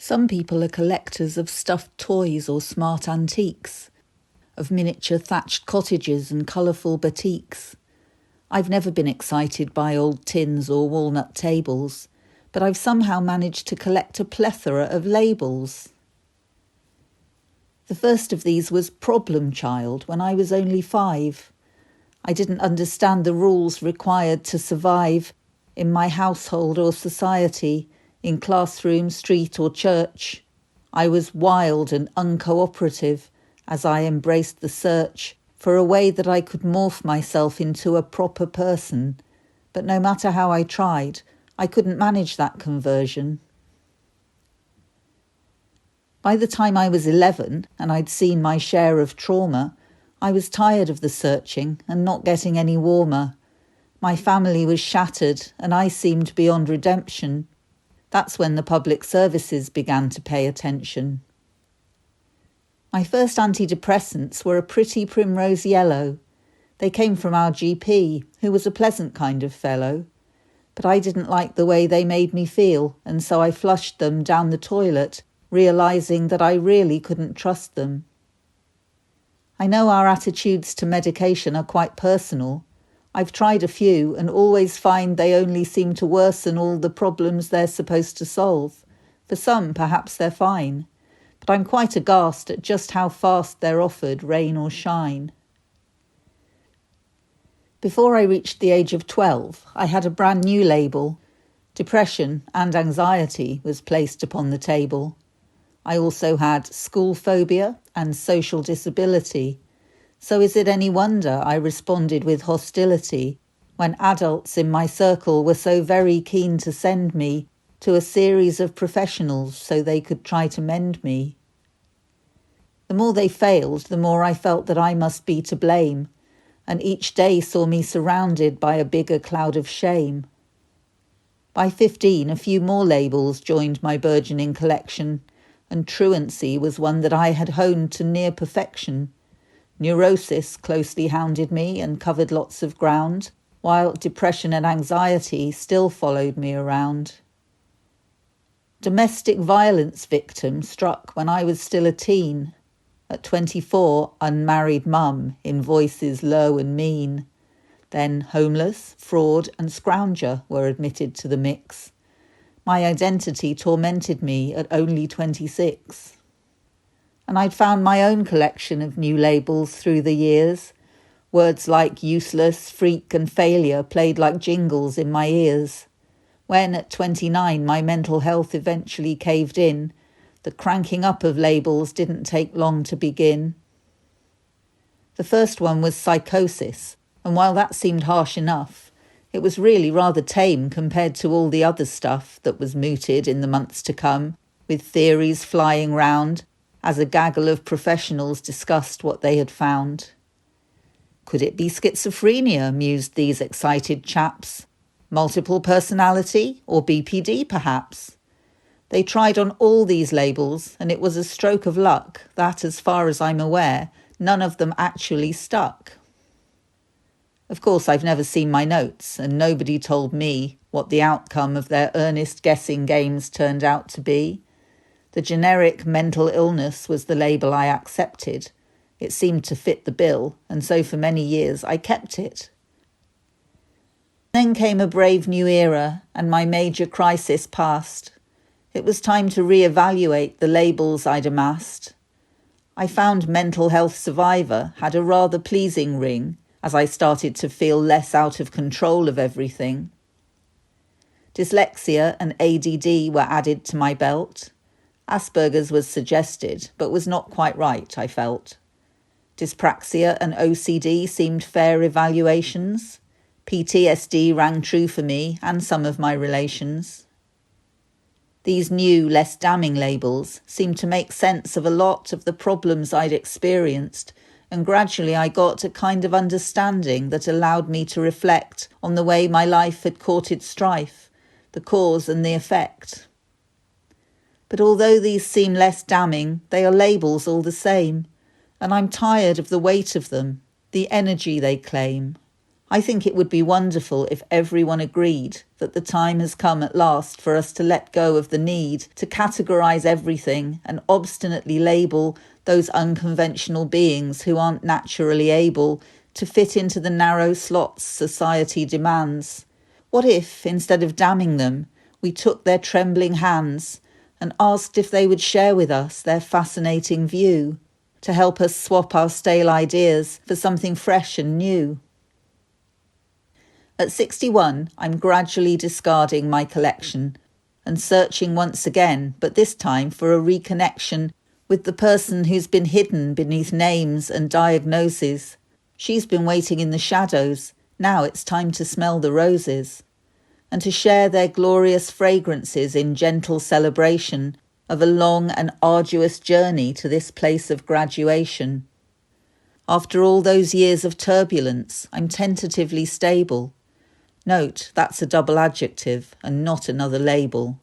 Some people are collectors of stuffed toys or smart antiques, of miniature thatched cottages and colourful batiks. I've never been excited by old tins or walnut tables, but I've somehow managed to collect a plethora of labels. The first of these was Problem Child when I was only 5. I didn't understand the rules required to survive in my household or society, in classroom, street or church. I was wild and uncooperative as I embraced the search for a way that I could morph myself into a proper person, but no matter how I tried, I couldn't manage that conversion. By the time I was 11 and I'd seen my share of trauma, I was tired of the searching and not getting any warmer. My family was shattered and I seemed beyond redemption. That's when the public services began to pay attention. My first antidepressants were a pretty primrose yellow. They came from our GP, who was a pleasant kind of fellow. But I didn't like the way they made me feel, and so I flushed them down the toilet, realising that I really couldn't trust them. I know our attitudes to medication are quite personal. I've tried a few and always find they only seem to worsen all the problems they're supposed to solve. For some, perhaps they're fine, but I'm quite aghast at just how fast they're offered, rain or shine. Before I reached the age of 12, I had a brand new label. Depression and anxiety was placed upon the table. I also had school phobia and social disability. So is it any wonder I responded with hostility when adults in my circle were so very keen to send me to a series of professionals so they could try to mend me? The more they failed, the more I felt that I must be to blame, and each day saw me surrounded by a bigger cloud of shame. By 15, a few more labels joined my burgeoning collection, and truancy was one that I had honed to near perfection. Neurosis closely hounded me and covered lots of ground, while depression and anxiety still followed me around. Domestic violence victim struck when I was still a teen. At 24, unmarried mum in voices low and mean. Then homeless, fraud and scrounger were admitted to the mix. My identity tormented me at only 26. And I'd found my own collection of new labels through the years. Words like useless, freak and failure played like jingles in my ears. When at 29 my mental health eventually caved in, the cranking up of labels didn't take long to begin. The first one was psychosis, and while that seemed harsh enough, it was really rather tame compared to all the other stuff that was mooted in the months to come, with theories flying round as a gaggle of professionals discussed what they had found. Could it be schizophrenia, mused these excited chaps? Multiple personality, or BPD perhaps? They tried on all these labels, and it was a stroke of luck that, as far as I'm aware, none of them actually stuck. Of course, I've never seen my notes, and nobody told me what the outcome of their earnest guessing games turned out to be. The generic mental illness was the label I accepted. It seemed to fit the bill, and so for many years I kept it. Then came a brave new era, and my major crisis passed. It was time to re-evaluate the labels I'd amassed. I found mental health survivor had a rather pleasing ring as I started to feel less out of control of everything. Dyslexia and ADD were added to my belt. Asperger's was suggested, but was not quite right, I felt. Dyspraxia and OCD seemed fair evaluations. PTSD rang true for me and some of my relations. These new, less damning labels seemed to make sense of a lot of the problems I'd experienced, and gradually I got a kind of understanding that allowed me to reflect on the way my life had courted strife, the cause and the effect. But although these seem less damning, they are labels all the same, and I'm tired of the weight of them, the energy they claim. I think it would be wonderful if everyone agreed that the time has come at last for us to let go of the need to categorise everything and obstinately label those unconventional beings who aren't naturally able to fit into the narrow slots society demands. What if, instead of damning them, we took their trembling hands and asked if they would share with us their fascinating view, to help us swap our stale ideas for something fresh and new? At 61, I'm gradually discarding my collection and searching once again, but this time for a reconnection with the person who's been hidden beneath names and diagnoses. She's been waiting in the shadows. Now it's time to smell the roses and to share their glorious fragrances in gentle celebration of a long and arduous journey to this place of graduation. After all those years of turbulence, I'm tentatively stable. Note, that's a double adjective and not another label.